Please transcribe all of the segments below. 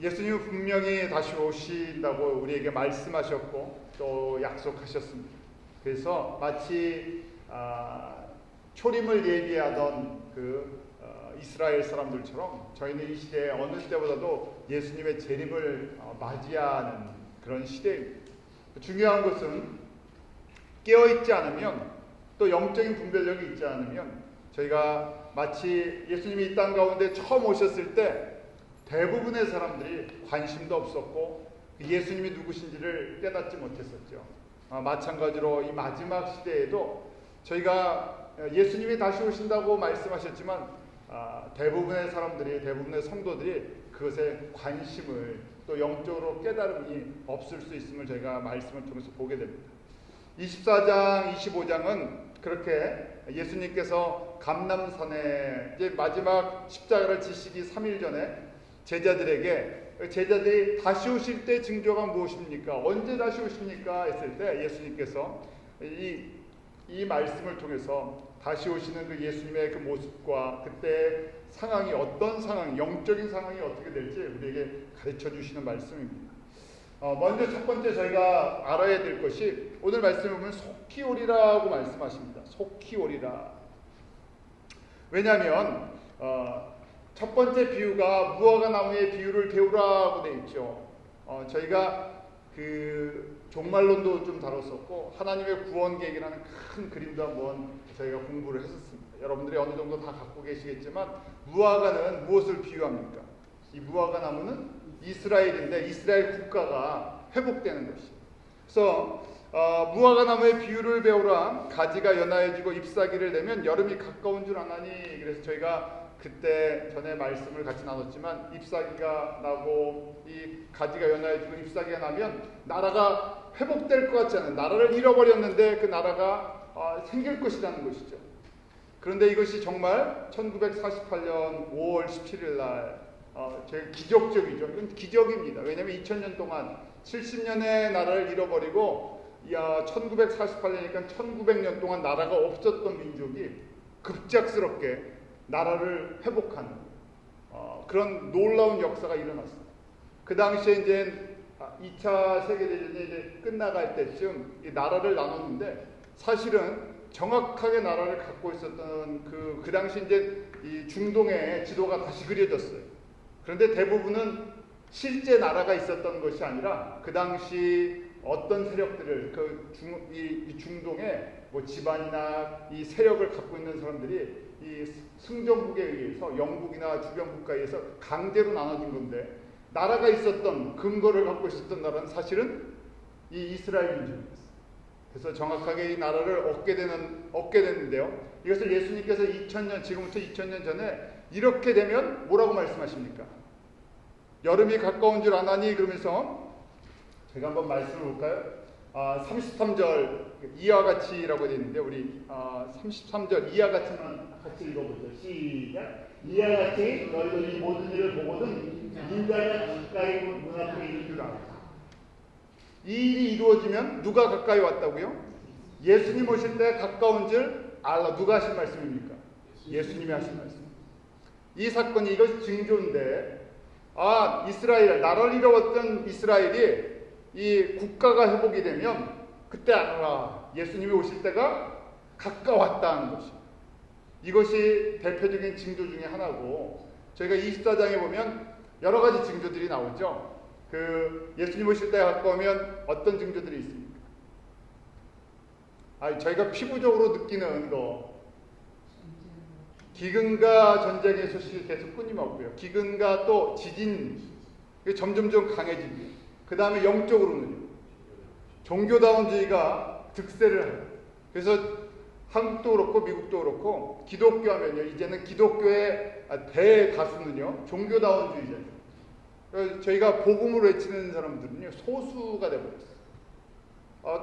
예수님은 분명히 다시 오신다고 우리에게 말씀하셨고 또 약속하셨습니다. 그래서 마치 초림을 예비하던 이스라엘 사람들처럼 저희는 이 시대에 어느 시대보다도 예수님의 재림을 맞이하는 그런 시대입니다. 중요한 것은 깨어있지 않으면, 또 영적인 분별력이 있지 않으면, 저희가 마치 예수님이 이 땅 가운데 처음 오셨을 때 대부분의 사람들이 관심도 없었고 예수님이 누구신지를 깨닫지 못했었죠. 마찬가지로 이 마지막 시대에도 저희가 예수님이 다시 오신다고 말씀하셨지만 대부분의 사람들이, 대부분의 성도들이 그것에 관심을, 또 영적으로 깨달음이 없을 수 있음을 저희가 말씀을 통해서 보게 됩니다. 24장, 25장은 그렇게 예수님께서 감람산에 이제 마지막 십자가를 지시기 3일 전에 제자들이 다시 오실 때 징조가 무엇입니까? 언제 다시 오십니까? 했을 때 예수님께서 이 말씀을 통해서 다시 오시는 그 예수님의 그 모습과 그때 상황이 어떤 상황, 영적인 상황이 어떻게 될지 우리에게 가르쳐 주시는 말씀입니다. 먼저 첫 번째 저희가 알아야 될 것이, 오늘 말씀에 보면 속히 오리라고 말씀하십니다. 속히 오리라. 왜냐하면 첫 번째 비유가 무화과 나무의 비유를 배우라고 되어 있죠. 저희가 종말론도 좀 다뤘었고 하나님의 구원 계획이라는 큰 그림도 한번 저희가 공부를 했었습니다. 여러분들이 어느 정도 다 갖고 계시겠지만 무화과는 무엇을 비유합니까? 이 무화과 나무는 이스라엘인데 이스라엘 국가가 회복되는 것이에요. 그래서 무화과 나무의 비유를 배우라. 가지가 연하여지고 잎사귀를 내면 여름이 가까운 줄 아나니. 그래서 저희가 그때 전에 말씀을 같이 나눴지만 잎사귀가 나고 이 가지가 연하여지고 잎사귀가 나면 나라가 회복될 것 같지 않아요. 나라를 잃어버렸는데 그 나라가 생길 것이라는 것이죠. 그런데 이것이 정말 1948년 5월 17일 날 제일 기적적이죠. 이건 기적입니다. 왜냐하면 2000년 동안 70년의 나라를 잃어버리고 1948년이니까 1900년 동안 나라가 없었던 민족이 급작스럽게 나라를 회복하는 그런 놀라운 역사가 일어났습니다. 그 당시에 이제 2차 세계대전이 이제 끝나갈 때쯤 이 나라를 나눴는데 사실은 정확하게 나라를 갖고 있었던 그 당시 이제 이 중동의 지도가 다시 그려졌어요. 그런데 대부분은 실제 나라가 있었던 것이 아니라 그 당시 어떤 세력들을 이 중동의 뭐 집안이나 이 세력을 갖고 있는 사람들이 이 승전국에 의해서 영국이나 주변 국가에 의해서 강제로 나눠진 건데, 나라가 있었던 근거를 갖고 있었던 나라는 사실은 이 이스라엘 민족이었어요. 그래서 정확하게 이 나라를 얻게 됐는데요. 이것을 예수님께서 2000년, 지금부터 2000년 전에 이렇게 되면 뭐라고 말씀하십니까? 여름이 가까운 줄 아나니. 그러면서 제가 한번 말씀을 볼까요? 33절 이와 같이라고 되어 있는데 우리 33절 이와 같이만 같이 읽어보죠. 시작. 이와 같이 너희들이 모든 일을 보거든 인자가 가까이 문 앞에 있는 줄 알아. 이 일이 이루어지면 누가 가까이 왔다고요? 예수님 오실 때 가까운 줄 알라. 누가 하신 말씀입니까? 예수님이 하신 말씀. 이 사건이 이것이 징조인데, 이스라엘, 나라를 잃어왔던 이스라엘이 이 국가가 회복이 되면 그때 알아라. 예수님이 오실 때가 가까웠다는 것입니다. 이것이 대표적인 징조 중에 하나고, 저희가 24장에 보면 여러 가지 징조들이 나오죠. 예수님 오실 때가 가까우면 어떤 징조들이 있습니까? 저희가 피부적으로 느끼는 거, 기근과 전쟁의 소식이 계속 끊임없고요. 기근과 또 지진, 점점점 강해지고요. 그 다음에 영적으로는요, 종교다운주의가 득세를 해요. 그래서 한국도 그렇고 미국도 그렇고 기독교 하면요, 이제는 기독교의 대다수는요 종교다운주의자예요. 저희가 복음을 외치는 사람들은요 소수가 되어버렸어요.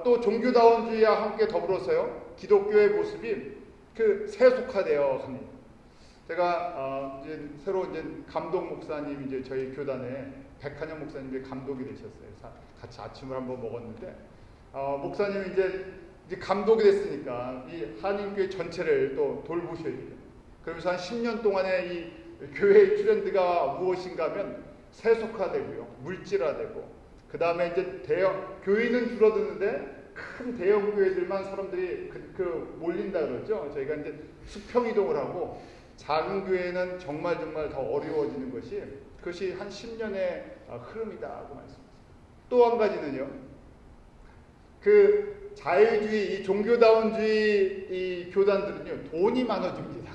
또 종교다운주의와 함께 더불어서요 기독교의 모습이 세속화되어 갑니다. 제가 이제 새로 이제 감독 목사님, 이제 저희 교단에 백한영 목사님이 감독이 되셨어요. 같이 아침을 한번 먹었는데 목사님이 이제 감독이 됐으니까 이 한인교회 전체를 또 돌보셔야 돼요. 그러면서 한 10년 동안의 이 교회의 트렌드가 무엇인가 하면 세속화되고요. 물질화되고 그 다음에 이제 대형 교회는 줄어드는데 큰 대형 교회들만 사람들이 몰린다 그러죠. 저희가 이제 수평 이동을 하고 작은 교회는 정말 더 어려워지는 그것이 한 10년의 흐름이다고 말씀하셨습니다. 또 한 가지는요. 그 자유주의, 이 종교다운주의 이 교단들은요. 돈이 많아집니다.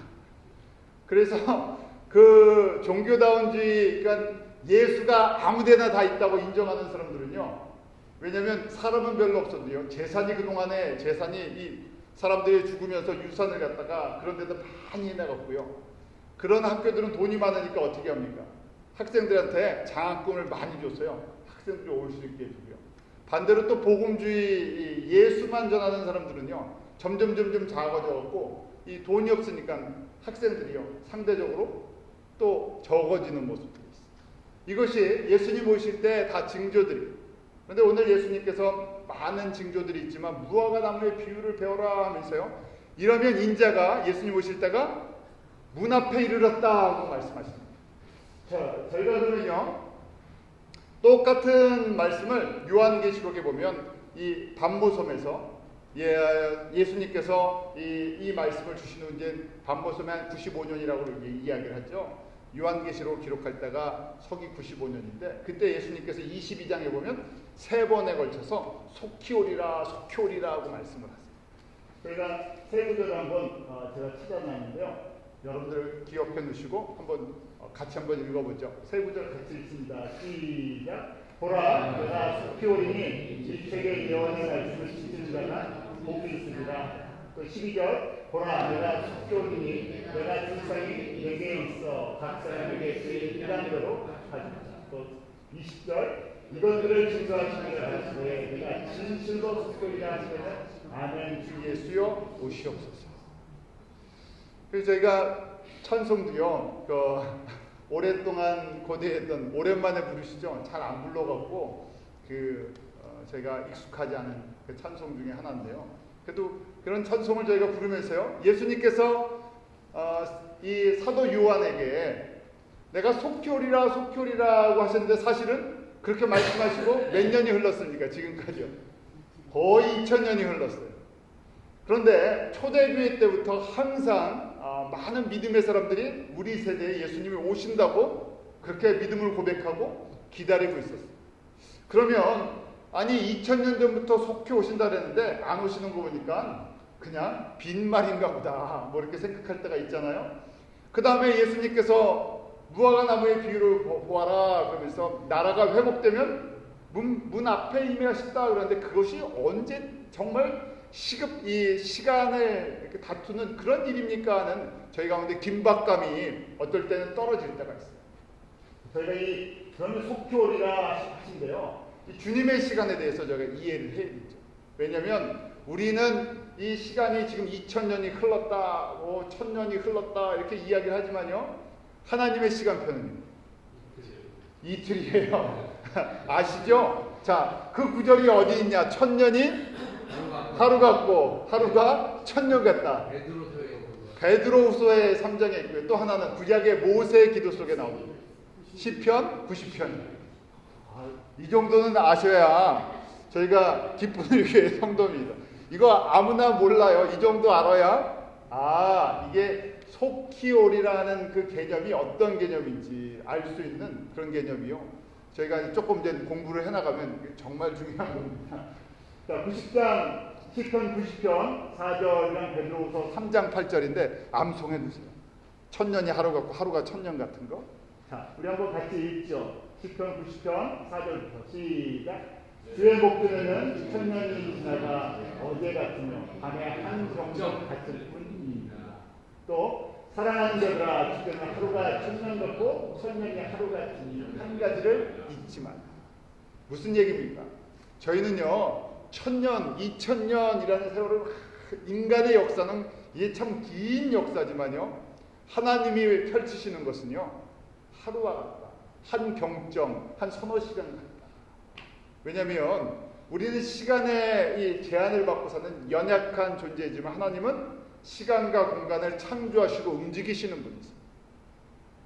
그래서 그 종교다운주의, 그러니까 예수가 아무데나 다 있다고 인정하는 사람들은요. 왜냐하면 사람은 별로 없어도요. 그동안에 재산이 이 사람들이 죽으면서 유산을 갖다가 그런 데도 많이 해나갔고요. 그런 학교들은 돈이 많으니까 어떻게 합니까? 학생들한테 장학금을 많이 줬어요. 학생들이 올 수 있게 해주고요. 반대로 또 복음주의 예수만 전하는 사람들은요. 점점 작아져갖고 이 돈이 없으니까 학생들이요. 상대적으로 또 적어지는 모습들이 있어요. 이것이 예수님 오실 때 다 징조들이. 그런데 오늘 예수님께서 많은 징조들이 있지만 무화과 나무의 비유를 배워라 하면서요. 이러면 인자가 예수님 오실 때가 문 앞에 이르렀다고 말씀하십니다. 자, 저희가 그러면요. 똑같은 말씀을 요한계시록에 보면 이 반모섬에서 예수님께서 이 말씀을 주신 후 이제 반모섬에 한 95년이라고 이야기를 하죠. 요한계시록을 기록할 때가 서기 95년인데 그때 예수님께서 22장에 보면 3번에 걸쳐서 속히 오리라 하고 말씀을 하세요. 저희가 세 구절을 한번 제가 찾아놨는데요. 여러분들 기억해 놓으시고 같이 한번 읽어보죠. 세 구절 같이 읽습니다. 시작. 보라, 내가 속히 오리니 이 세계 예언의 말씀을 지키는 자가 복이 있으리라. 또 12절. 보라, 내가 속히 오리니 내가 주상이 내게 있어 각 사람에게 그의 일함대로 하리라. 또 20절. 이것들을 증거하시기를 하시되 내가 진실로 속히 오리라 하시면 아멘 주 예수여 오시옵소서. 그래서 저희가 찬송도요, 오랫동안 고대했던 오랜만에 부르시죠. 잘 안 불러갖고 저희가 익숙하지 않은 그 찬송 중에 하나인데요. 그래도 그런 찬송을 저희가 부르면서요, 예수님께서 이 사도 요한에게 내가 속히 오리라고 하셨는데 사실은 그렇게 말씀하시고 몇 년이 흘렀습니까? 지금까지요. 거의 2000년이 흘렀어요. 그런데 초대교회 때부터 항상 많은 믿음의 사람들이 우리 세대에 예수님이 오신다고 그렇게 믿음을 고백하고 기다리고 있었어요. 그러면 아니 2000년 전부터 속히 오신다 그랬는데 안 오시는 거 보니까 그냥 빈말인가 보다 뭐 이렇게 생각할 때가 있잖아요. 그 다음에 예수님께서 무화과 나무의 비유를 보아라 그러면서 나라가 회복되면 문 앞에 임하신다 그러는데 그것이 언제 정말 이 시간을 이렇게 다투는 그런 일입니까 하는 저희 가운데 긴박감이 어떨 때는 떨어질 때가 있어요. 저희가 그러면 속히 오리라 하신데요. 이 주님의 시간에 대해서 저희가 이해를 해야 되죠. 왜냐하면 우리는 이 시간이 지금 2000년이 흘렀다, 1000년이 흘렀다 이렇게 이야기를 하지만요. 하나님의 시간표는요. 이틀이에요. 아시죠? 자, 그 구절이 어디 있냐? 1000년이 하루 같고 하루가 1000년 같다. 베드로후서의 3장에 있고요. 또 하나는 구약의 모세의 기도 속에 나옵니다. 시편 90편. 이 정도는 아셔야 저희가 기쁨을 위해 성도입니다. 이거 아무나 몰라요. 이 정도 알아야 이게 속히 오리라는 그 개념이 어떤 개념인지 알 수 있는 그런 개념이요. 저희가 조금 이제 공부를 해나가면 정말 중요한 겁니다. 자, 90장 시편 90편 4절이랑 베드로후서 3장 8절인데 암송해 두세요. 1000년이 하루 같고 하루가 1000년 같은 거. 자, 우리 한번 같이 읽죠. 시편 90편 4절부터 시작. 주의 목전에는 1000년이 지나가 어제 같으며 밤에 한 정적 같을 뿐입니다. 또 사랑하는 자들아 주께는 하루가 1000년 같고 1000년이 하루 같으니 한 가지를 잊지 말라. 무슨 얘기입니까? 저희는요 1000년, 2000년이라는 세월을 인간의 역사는 이게 참 긴 역사지만요 하나님이 펼치시는 것은요 하루와 같다. 한 경점, 한 서너 시간 같다. 왜냐하면 우리는 시간의 이 제한을 받고 사는 연약한 존재이지만 하나님은 시간과 공간을 창조하시고 움직이시는 분이세요.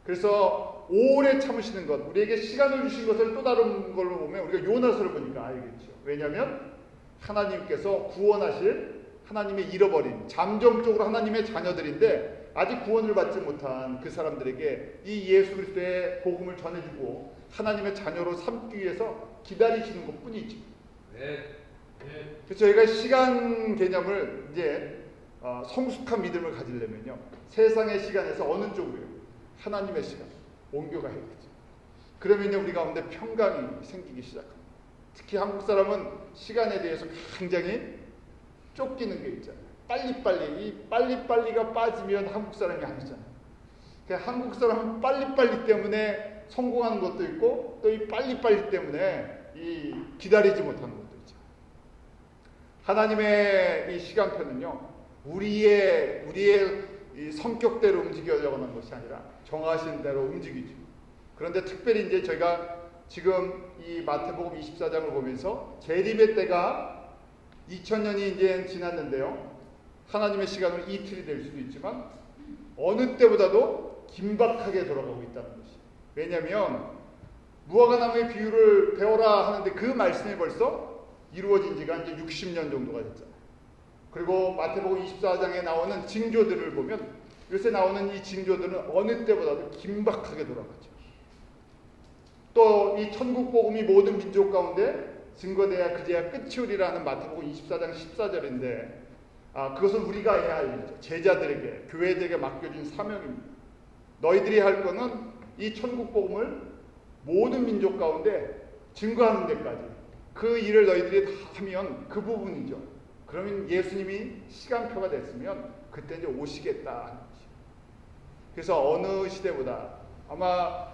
그래서 오래 참으시는 것, 우리에게 시간을 주신 것을 또 다른 걸로 보면 우리가 요나서를 보니까 알겠죠. 왜냐하면 하나님께서 구원하실 하나님의 잃어버린 잠정적으로 하나님의 자녀들인데 아직 구원을 받지 못한 그 사람들에게 이 예수 그리스도의 복음을 전해주고 하나님의 자녀로 삼기 위해서 기다리시는 것뿐이죠. 그래서 저희가 시간 개념을 이제 성숙한 믿음을 가지려면요, 세상의 시간에서 어느 쪽으로요? 하나님의 시간 옮겨가야겠죠. 그러면요 우리 가운데 평강이 생기기 시작합니다. 특히 한국 사람은 시간에 대해서 굉장히 쫓기는 게 있잖아요. 빨리빨리, 이 빨리빨리가 빠지면 한국 사람이 아니잖아요. 한국 사람은 빨리빨리 때문에 성공하는 것도 있고 또 이 빨리빨리 때문에 이 기다리지 못하는 것도 있죠. 하나님의 이 시간표는요, 우리의 이 성격대로 움직여가는 것이 아니라 정하신 대로 움직이죠. 그런데 특별히 이제 저희가 지금 이 마태복음 24장을 보면서 재림의 때가 2000년이 이제 지났는데요. 하나님의 시간은 이틀이 될 수도 있지만 어느 때보다도 긴박하게 돌아가고 있다는 것이. 왜냐하면 무화과나무의 비유를 배워라 하는데 그 말씀이 벌써 이루어진 지가 이제 60년 정도가 됐잖아요. 그리고 마태복음 24장에 나오는 징조들을 보면 요새 나오는 이 징조들은 어느 때보다도 긴박하게 돌아가죠. 또 이 천국 복음이 모든 민족 가운데 증거돼야 그제야 끝이 오리라는 마태복음 24장 14절인데 그것은 우리가 해야 할 일이죠. 제자들에게, 교회들에게 맡겨준 사명입니다. 너희들이 할 거는 이 천국 복음을 모든 민족 가운데 증거하는 데까지 그 일을 너희들이 다 하면 그 부분이죠. 그러면 예수님이 시간표가 됐으면 그때 이제 오시겠다 하는 거죠. 그래서 어느 시대보다 아마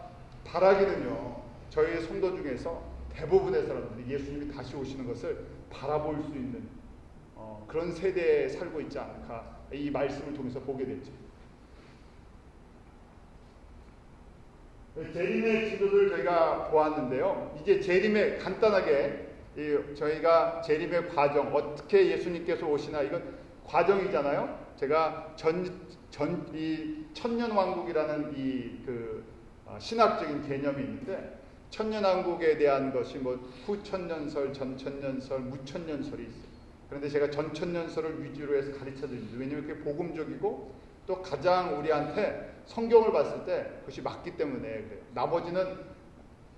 바라기는요, 저희 성도 중에서 대부분의 사람들이 예수님이 다시 오시는 것을 바라볼 수 있는 그런 세대에 살고 있지 않을까, 이 말씀을 통해서 보게 됐죠. 재림의 지도를 저희가 보았는데요. 이제 재림의 간단하게 저희가 재림의 과정, 어떻게 예수님께서 오시나, 이건 과정이잖아요. 제가 이 천년왕국이라는 신학적인 개념이 있는데, 천년왕국에 대한 것이 뭐 후천년설, 전천년설, 무천년설이 있어요. 그런데 제가 전천년설을 위주로 해서 가르쳐 드립니다. 왜냐하면 그게 복음적이고 또 가장 우리한테 성경을 봤을 때 그것이 맞기 때문에 그래요. 나머지는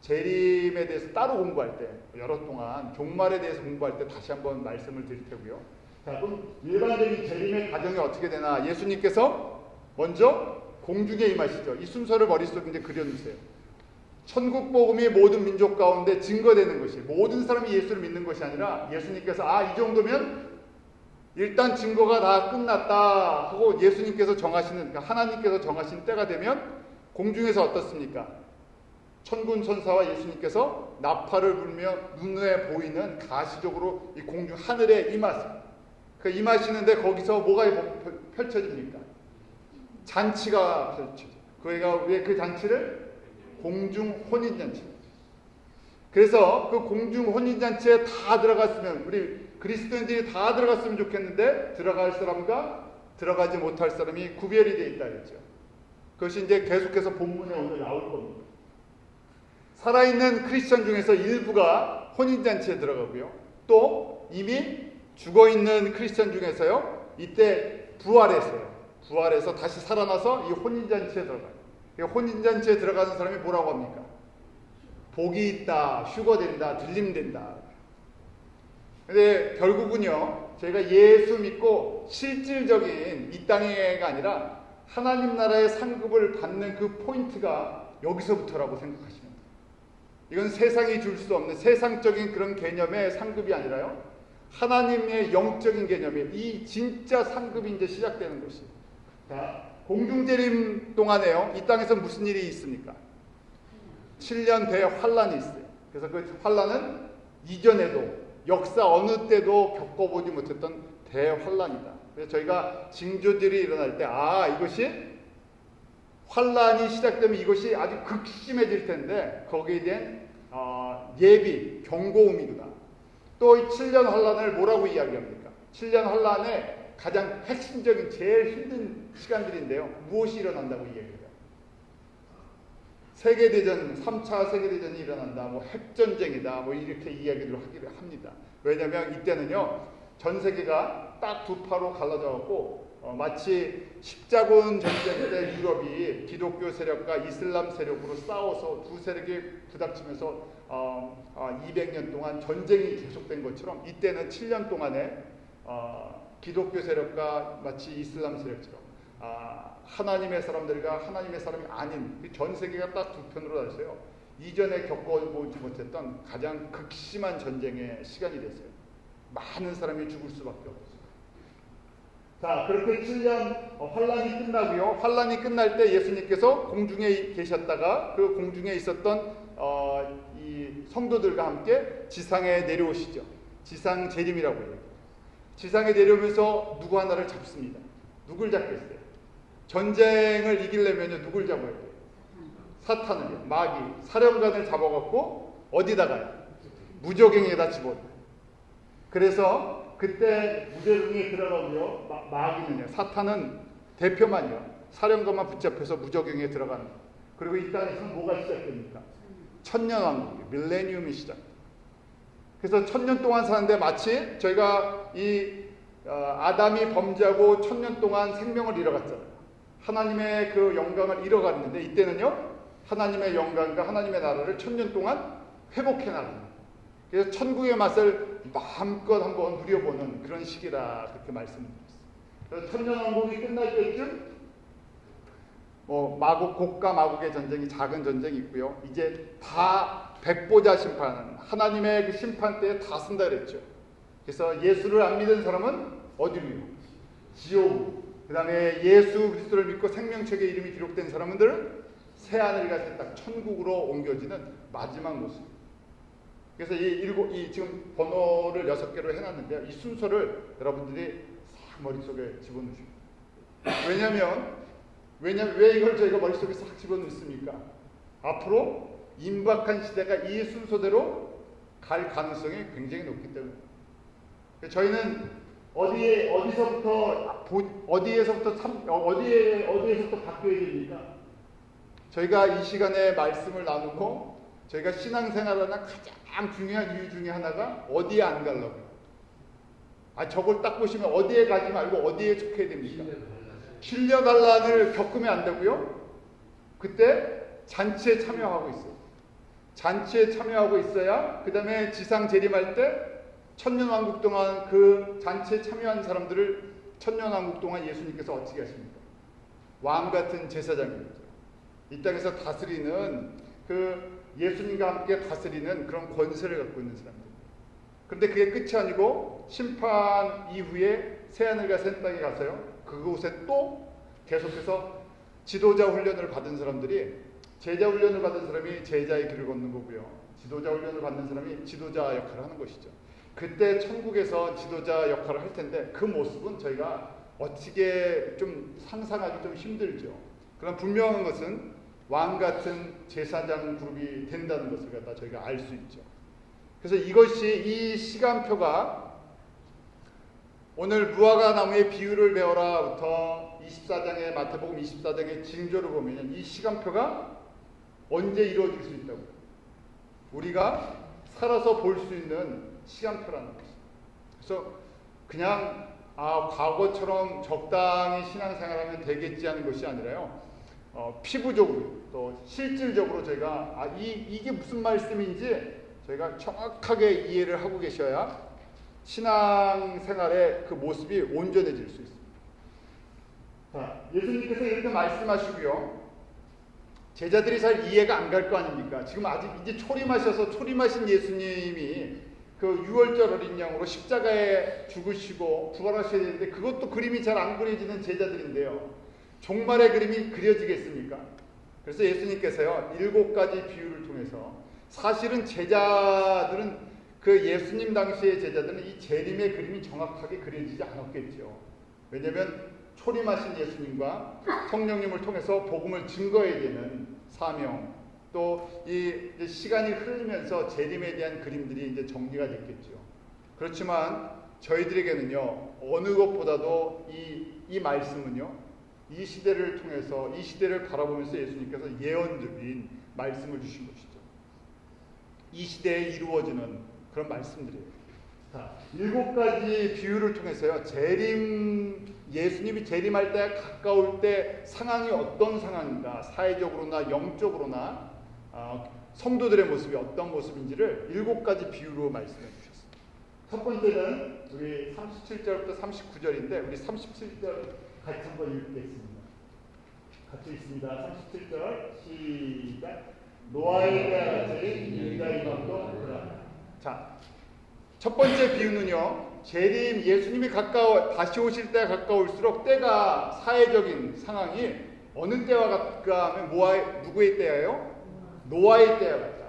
재림에 대해서 따로 공부할 때, 여러 동안 종말에 대해서 공부할 때 다시 한번 말씀을 드릴 테고요. 자, 그럼 일반적인 재림의 과정이 어떻게 되나? 예수님께서 먼저 공중에 임하시죠. 이 순서를 머릿속에 이제 그려주세요. 천국 복음이 모든 민족 가운데 증거되는 것이, 모든 사람이 예수를 믿는 것이 아니라 예수님께서 이 정도면 일단 증거가 다 끝났다 하고 예수님께서 정하시는, 그러니까 하나님께서 정하신 때가 되면 공중에서 어떻습니까? 천군 천사와 예수님께서 나팔을 불며 눈에 보이는 가시적으로 이 공중 하늘에 임하세요. 그 임하시는데 거기서 뭐가 펼쳐집니까? 잔치가 펼쳐져요. 그가 왜 그 잔치를 공중 혼인잔치. 그래서 그 공중 혼인잔치에 다 들어갔으면, 우리 그리스도인들이 다 들어갔으면 좋겠는데 들어갈 사람과 들어가지 못할 사람이 구별이 되어 있다 그랬죠. 그것이 이제 계속해서 본문에 오늘 나올 겁니다. 살아있는 크리스천 중에서 일부가 혼인잔치에 들어가고요. 또 이미 죽어있는 크리스천 중에서요, 이때 부활했어요. 부활해서 다시 살아나서 이 혼인잔치에 들어가요. 혼인잔치에 들어가는 사람이 뭐라고 합니까? 복이 있다, 휴거된다, 들림된다. 근데 결국은요, 저희가 예수 믿고 실질적인 이 땅에가 아니라 하나님 나라의 상급을 받는 그 포인트가 여기서부터라고 생각하시면 돼요. 이건 세상이 줄 수 없는 세상적인 그런 개념의 상급이 아니라요, 하나님의 영적인 개념의 이 진짜 상급이 이제 시작되는 것이에요. 자, 공중재림 동안에요, 이 땅에서 무슨 일이 있습니까? 7년 대환란이 있어요. 그래서 그 환란은 이전에도 역사 어느 때도 겪어보지 못했던 대환란이다. 그래서 저희가 징조들이 일어날 때 이것이 환란이 시작되면 이것이 아주 극심해질 텐데 거기에 대한 예비, 경고음이구나. 또 이 7년 환란을 뭐라고 이야기합니까? 7년 환란의 가장 핵심적인 제일 힘든 시간들인데요. 무엇이 일어난다고 이야기해요? 세계대전, 3차 세계대전이 일어난다, 뭐 핵전쟁이다, 뭐 이렇게 이야기를 하기를 합니다. 왜냐하면 이때는요, 전 세계가 딱 두 파로 갈라져 갖고 마치 십자군 전쟁 때 유럽이 기독교 세력과 이슬람 세력으로 싸워서 두 세력이 부닥치면서 200년 동안 전쟁이 계속된 것처럼 이때는 7년 동안에 기독교 세력과 마치 이슬람 세력처럼 하나님의 사람들과 하나님의 사람이 아닌 전 세계가 딱 두 편으로 나뉘었어요. 이전에 겪어보지 못했던 가장 극심한 전쟁의 시간이 됐어요. 많은 사람이 죽을 수밖에 없었어요. 자, 그렇게 7년 환란이 끝나고요. 환란이 끝날 때 예수님께서 공중에 계셨다가 그 공중에 있었던 이 성도들과 함께 지상에 내려오시죠. 지상 재림이라고 해요. 지상에 내려오면서 누구 하나를 잡습니다. 누굴 잡겠어요? 전쟁을 이기려면 누굴 잡아야 돼요? 사탄을요. 마귀, 사령관을 잡아갖고 어디다가요? 무저갱에다 집어넣어요. 그래서 그때 무저갱에 들어가고요. 마귀는요. 사탄은 대표만요. 사령관만 붙잡혀서 무저갱에 들어가는 거예요. 그리고 이 땅에서는 뭐가 시작됩니까? 천년왕국이, 밀레니움이 시작돼요. 그래서 1000년 동안 사는데 마치 저희가 아담이 범죄하고 1000년 동안 생명을 잃어갔잖아요. 하나님의 그 영광을 잃어갔는데 이때는요, 하나님의 영광과 하나님의 나라를 1000년 동안 회복해 나갑니다. 그래서 천국의 맛을 마음껏 한번 누려보는 그런 시기라 그렇게 말씀드렸어요. 그래서 천년왕국이 끝날 때쯤 고가 마국의 전쟁이 작은 전쟁이 있고요. 이제 다 백보자 심판, 하나님의 그 심판 때에 다 쓴다 그랬죠. 그래서 예수를 안 믿은 사람은 어디로요? 지옥. 그 다음에 예수 그리스도를 믿고 생명책에 이름이 기록된 사람들은 새하늘과 새 땅, 천국으로 옮겨지는 마지막 모습. 그래서 지금 번호를 6개로 해놨는데요. 이 순서를 여러분들이 싹 머릿속에 집어넣으십니다. 왜냐면 왜 이걸 저희가 머릿속에 싹 집어넣습니까? 앞으로 임박한 시대가 이 순서대로 갈 가능성이 굉장히 높기 때문에 저희는 어디에서부터 바뀌어야 됩니까? 저희가 이 시간에 말씀을 나누고 저희가 신앙생활하는 가장 중요한 이유 중에 하나가 어디에 안 가려고요. 저걸 딱 보시면 어디에 가지 말고 어디에 촉해야 됩니까? 신려관란을 겪으면 안 되고요. 그때 잔치에 참여하고 있어요. 잔치에 참여하고 있어야 그 다음에 지상 재림할 때 천년왕국 동안 그 잔치에 참여한 사람들을 천년왕국 동안 예수님께서 어떻게 하십니까? 왕같은 제사장입니다. 이 땅에서 다스리는 그 예수님과 함께 다스리는 그런 권세를 갖고 있는 사람들. 그런데 그게 끝이 아니고 심판 이후에 새하늘과 새 땅에 가서요. 그곳에 또 계속해서 지도자 훈련을 받은 사람들이 제자 훈련을 받은 사람이 제자의 길을 걷는 거고요. 지도자 훈련을 받는 사람이 지도자 역할을 하는 것이죠. 그때 천국에서 지도자 역할을 할 텐데 그 모습은 저희가 어떻게 좀 상상하기 좀 힘들죠. 그럼 분명한 것은 왕 같은 제사장 그룹이 된다는 것을 갖다 저희가 알 수 있죠. 그래서 이것이 이 시간표가 오늘 무화과 나무의 비유를 배워라부터 24장의 마태복음 24장의 징조를 보면 이 시간표가 언제 이루어질 수 있다고요? 우리가 살아서 볼 수 있는 시간표라는 것이죠. 그래서 그냥 과거처럼 적당히 신앙생활하면 되겠지 하는 것이 아니라요. 피부적으로 또 실질적으로 저희가 이게 무슨 말씀인지 저희가 정확하게 이해를 하고 계셔야 신앙생활의 그 모습이 온전해질 수 있습니다. 자, 예수님께서 이렇게 말씀하시고요. 제자들이 잘 이해가 안 갈 거 아닙니까? 지금 아직 이제 초림하신 예수님이 그 6월절 어린 양으로 십자가에 죽으시고 부활하셔야 되는데 그것도 그림이 잘 안 그려지는 제자들인데요. 종말의 그림이 그려지겠습니까? 그래서 예수님께서요 7가지 비유를 통해서 사실은 제자들은 그 예수님 당시의 제자들은 이 재림의 그림이 정확하게 그려지지 않았겠죠. 왜냐하면 초림하신 예수님과 성령님을 통해서 복음을 증거해야 되는 사명, 또 이 시간이 흐르면서 재림에 대한 그림들이 이제 정리가 됐겠죠. 그렇지만 저희들에게는요 어느 것보다도 이 말씀은요 이 시대를 통해서 이 시대를 바라보면서 예수님께서 예언드린 말씀을 주신 것이죠. 이 시대에 이루어지는 그런 말씀들이에요. 자, 7가지 비유를 통해서요. 예수님이 재림할 때 가까울 때 상황이 어떤 상황인가, 사회적으로나 영적으로나 성도들의 모습이 어떤 모습인지를 7가지 비유로 말씀해 주셨습니다. 첫 번째는 우리 37절부터 39절인데 우리 37절 같이 한번 읽겠습니다. 같이 읽습니다. 37절 시작. 노아의 때와 같이 인자의 임함도 그러하다. 자, 첫 번째 비유는요. 재림 예수님이 다시 오실 때가 가까울수록 때가 사회적인 상황이 어느 때와 같까 하면 누구의 때예요? 노아의 때와 같다.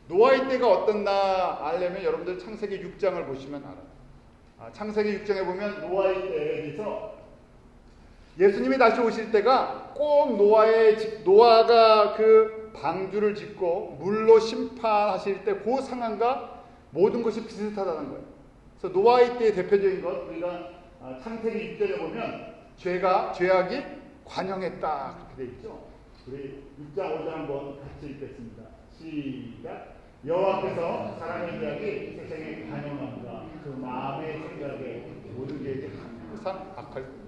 노아의 때가 어떻나 알려면 여러분들 창세기 6장을 보시면 알아요. 창세기 6장에 보면 노아의 때에 대해서 예수님이 다시 오실 때가 꼭 노아가 그 방주를 짓고 물로 심판하실 때 그 상황과 모든 것이 비슷하다는 거예요. 그래서 노아의 때의 대표적인 것 우리가 창세기 6절에 보면 죄악이 관영했다 그렇게 되어 있죠. 우리 6장 5장 한번 같이 읽겠습니다. 시작. 여호와께서 사람의 죄악이 세상에 관영합니다. 그 마음의 생각에 모든 계획이 항상 악할 겁니다.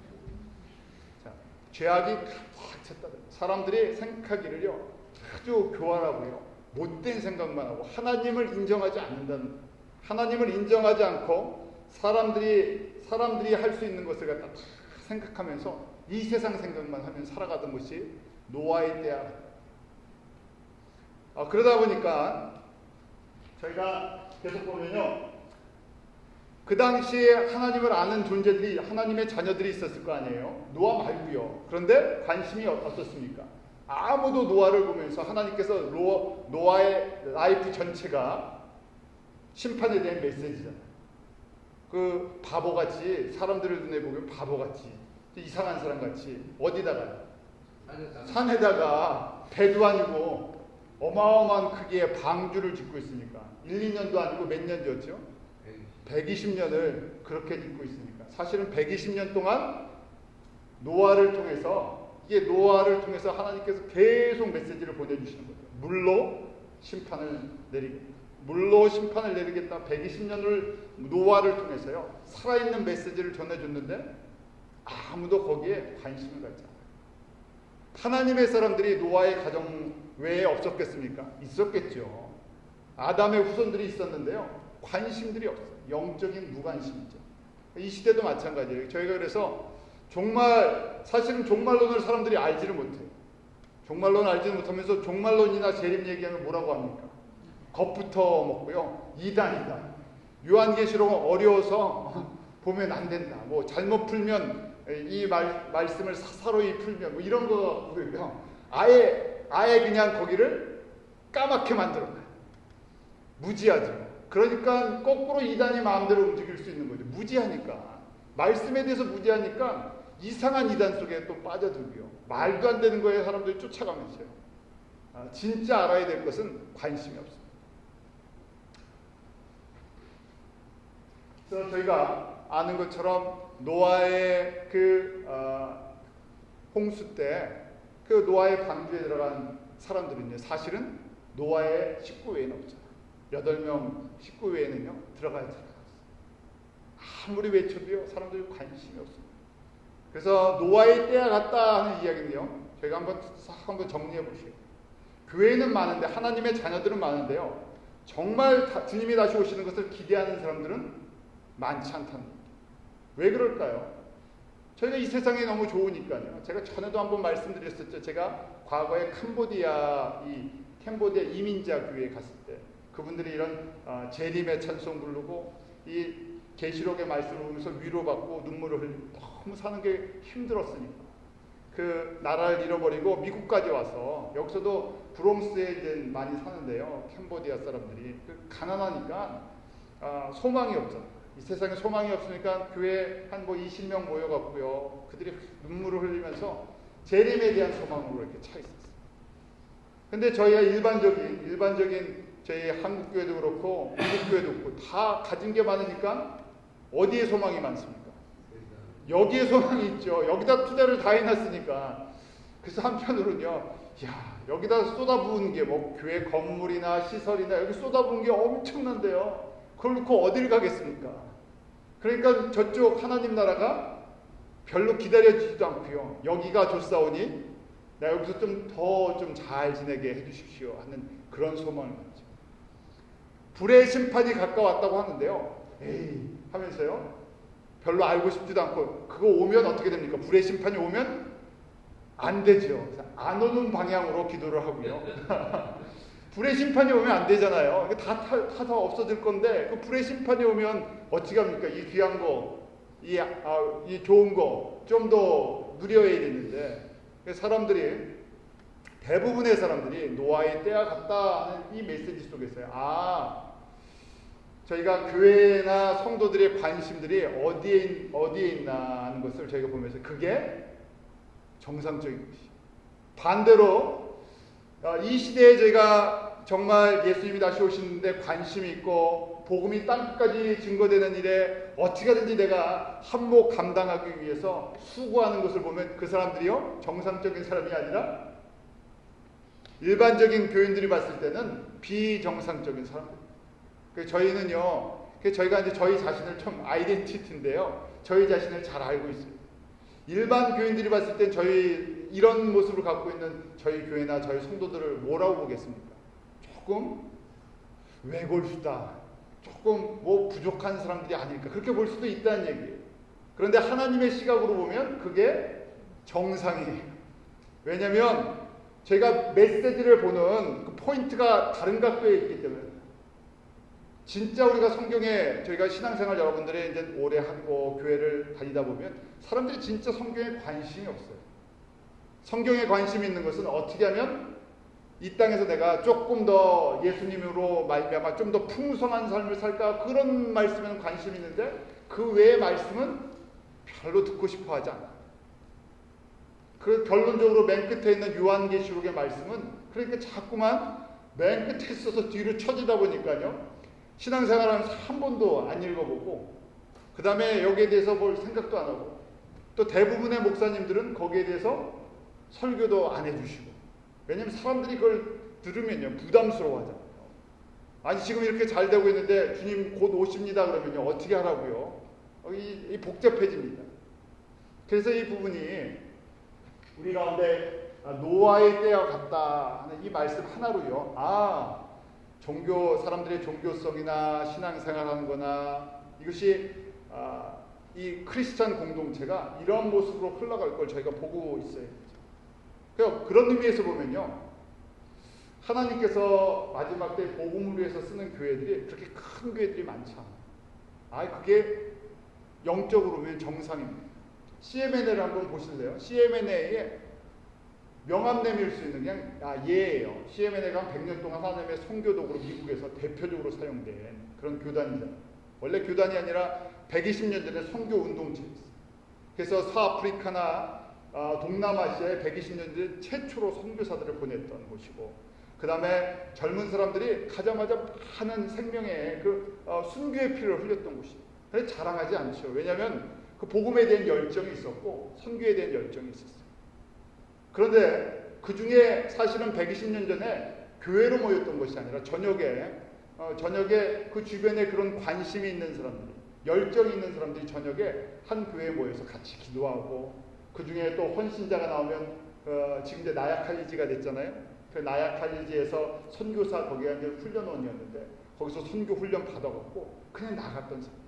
자, 죄악이 꽉 찼다. 사람들이 생각하기를요 아주 교활하고요 못된 생각만 하고 하나님을 인정하지 않는다는, 하나님을 인정하지 않고 사람들이 할 수 있는 것을 갖다 다 생각하면서 이 세상 생각만 하면 살아가던 것이 노아의 때야. 그러다 보니까 저희가 계속 보면요 그 당시에 하나님을 아는 존재들이 하나님의 자녀들이 있었을 거 아니에요. 노아 말고요. 그런데 관심이 어떻습니까? 아무도 노아를 보면서 하나님께서 노아의 라이프 전체가 심판에 대한 메시지잖아요. 그 바보같이 사람들을 눈에 보면 바보같이 이상한 사람같이 어디다가 산에다가 배도 아니고 어마어마한 크기의 방주를 짓고 있으니까 1, 2년도 아니고 몇 년 지었죠? 120년을 그렇게 짓고 있으니까 사실은 120년 동안 노아를 통해서 하나님께서 계속 메시지를 보내주시는 거죠. 물로 심판을 내리겠다. 120년을 노아를 통해서요 살아있는 메시지를 전해줬는데 아무도 거기에 관심을 갖지 않아요. 하나님의 사람들이 노아의 가정 외에 없었겠습니까? 있었겠죠. 아담의 후손들이 있었는데요 관심들이 없어요. 영적인 무관심이죠. 이 시대도 마찬가지예요. 저희가 그래서 사실은 종말론을 사람들이 알지를 못해요. 종말론을 알지를 못하면서 종말론이나 재림 얘기하면 뭐라고 합니까? 겁부터 먹고요. 이단이다. 요한계시록은 어려워서 보면 안 된다. 뭐 잘못 풀면 이 말씀을 사사로이 풀면 뭐 이런 거 보고요. 아예 그냥 거기를 까맣게 만들어놔요. 무지하죠. 그러니까 거꾸로 이단이 마음대로 움직일 수 있는 거죠. 무지하니까. 말씀에 대해서 무지하니까 이상한 이단 속에 또 빠져들고요. 말도 안 되는 거에 사람들이 쫓아가면서요. 진짜 알아야 될 것은 관심이 없습니다. 그래서 저희가 아는 것처럼 노아의 홍수 때 그 노아의 방주에 들어간 사람들은요 사실은 노아의 식구 외에는 없잖아요. 8명 식구 외에는요 들어가야 들어갔어요. 아무리 외쳐도요 사람들이 관심이 없습니다. 그래서 노아의 때와 같다 하는 이야기는요 저희가 한번 정리해 보시죠. 교회는 많은데 하나님의 자녀들은 많은데요 정말 주님이 다시 오시는 것을 기대하는 사람들은 많지 않다는 겁니다. 왜 그럴까요? 저희가 이 세상이 너무 좋으니까요. 제가 전에도 한번 말씀드렸었죠. 제가 과거에 캄보디아 이민자 교회에 갔을 때 그분들이 이런 재림의 찬송 부르고 이 계시록의 말씀을 보면서 위로받고 눈물을 흘리고 너무 사는 게 힘들었으니까 그 나라를 잃어버리고 미국까지 와서 여기서도 브롱스에 이제 많이 사는데요. 캄보디아 사람들이 가난하니까 소망이 없잖아요. 이 세상에 소망이 없으니까 교회에 한 20명 모여갖고요. 그들이 눈물을 흘리면서 재림에 대한 소망으로 이렇게 차 있었어요. 근데 저희가 일반적인 저희 한국 교회도 그렇고 미국 교회도 그렇고 다 가진 게 많으니까 어디에 소망이 많습니까? 여기에 소망이 있죠. 여기다 투자를 다 해놨으니까. 그래서 한편으로는요. 야, 여기다 쏟아부은 게 뭐 교회 건물이나 시설이나 여기 쏟아부은 게 엄청난데요. 그걸 놓고 어딜 가겠습니까? 그러니까 저쪽 하나님 나라가 별로 기다려지지도 않고요. 여기가 좋사오니 나 여기서 좀 더 좀 잘 지내게 해주십시오 하는 그런 소망을 갖죠. 불의 심판이 가까웠다고 하는데요. 에이 하면서요. 별로 알고 싶지도 않고 그거 오면 어떻게 됩니까? 불의 심판이 오면 안 되죠. 안 오는 방향으로 기도를 하고요. 불의 심판이 오면 안 되잖아요. 다 없어질 건데 그 불의 심판이 오면 어찌 합니까? 이 귀한 거, 이 좋은 거 좀 더 누려야 되는데 사람들이 대부분의 사람들이 노아의 때와 같다 하는 이 메시지 속에서요. 저희가 교회나 성도들의 관심들이 어디에 있나 하는 것을 저희가 보면서 그게 정상적인 것이죠. 반대로 이 시대에 저희가 정말 예수님이 다시 오시는데 관심이 있고 복음이 땅끝까지 증거되는 일에 어찌가든지 내가 한몫 감당하기 위해서 수고하는 것을 보면 그 사람들이요 정상적인 사람이 아니라 일반적인 교인들이 봤을 때는 비정상적인 사람들. 저희는요, 저희가 이제 저희 자신을 좀 아이덴티티인데요, 저희 자신을 잘 알고 있습니다. 일반 교인들이 봤을 땐 저희 이런 모습을 갖고 있는 저희 교회나 저희 성도들을 뭐라고 보겠습니까? 조금 외골수다, 조금 뭐 부족한 사람들이 아닐까 그렇게 볼 수도 있다는 얘기예요. 그런데 하나님의 시각으로 보면 그게 정상이에요. 왜냐하면 저희가 메시지를 보는 그 포인트가 다른 각도에 있기 때문에. 진짜 우리가 성경에 저희가 신앙생활 여러분들이 이제 오래 하고 교회를 다니다 보면 사람들이 진짜 성경에 관심이 없어요. 성경에 관심이 있는 것은 어떻게 하면 이 땅에서 내가 조금 더 예수님으로 말미암아 좀 더 풍성한 삶을 살까 그런 말씀에는 관심이 있는데 그 외의 말씀은 별로 듣고 싶어 하지 않아요. 그 결론적으로 맨 끝에 있는 요한계시록의 말씀은 그러니까 자꾸만 맨 끝에 있어서 뒤로 쳐지다 보니까요. 신앙생활하면서 한 번도 안 읽어보고 그 다음에 여기에 대해서 볼 생각도 안 하고 또 대부분의 목사님들은 거기에 대해서 설교도 안 해주시고 왜냐하면 사람들이 그걸 들으면요 부담스러워하잖아요. 아니 지금 이렇게 잘 되고 있는데 주님 곧 오십니다 그러면요 어떻게 하라고요? 이 복잡해집니다. 그래서 이 부분이 우리 가운데 노아의 때와 같다 하는 이 말씀 하나로요 종교 사람들의 종교성이나 신앙생활하는 거나 이것이 이 크리스찬 공동체가 이런 모습으로 흘러갈 걸 저희가 보고 있어요. 그런 의미에서 보면요 하나님께서 마지막 때 복음을 위해서 쓰는 교회들이 그렇게 큰 교회들이 많지 않아요. 그게 영적으로 보면 정상입니다. CMNA를 한번 보실래요? CMNA에 명함 내밀 수 있는 그냥 예예요. CMNA가 한 100년 동안 하나님의 선교독으로 미국에서 대표적으로 사용된 그런 교단이잖아요. 원래 교단이 아니라 120년 전에 선교 운동체였어요. 그래서 서아프리카나 동남아시아에 120년 전에 최초로 선교사들을 보냈던 곳이고 그 다음에 젊은 사람들이 가자마자 많은 생명의 순교의 피를 흘렸던 곳이에요. 그래서 자랑하지 않죠. 왜냐하면 그 복음에 대한 열정이 있었고 선교에 대한 열정이 있었어요. 그런데 그 중에 사실은 120년 전에 교회로 모였던 것이 아니라 저녁에 그 주변에 그런 관심이 있는 사람들이 열정이 있는 사람들이 저녁에 한 교회에 모여서 같이 기도하고 그 중에 또 헌신자가 나오면 지금 이제 나약할리지가 됐잖아요. 그 나약할리지에서 선교사 거기가 이제 훈련원이었는데 거기서 선교 훈련 받아갖고 그냥 나갔던 사람들.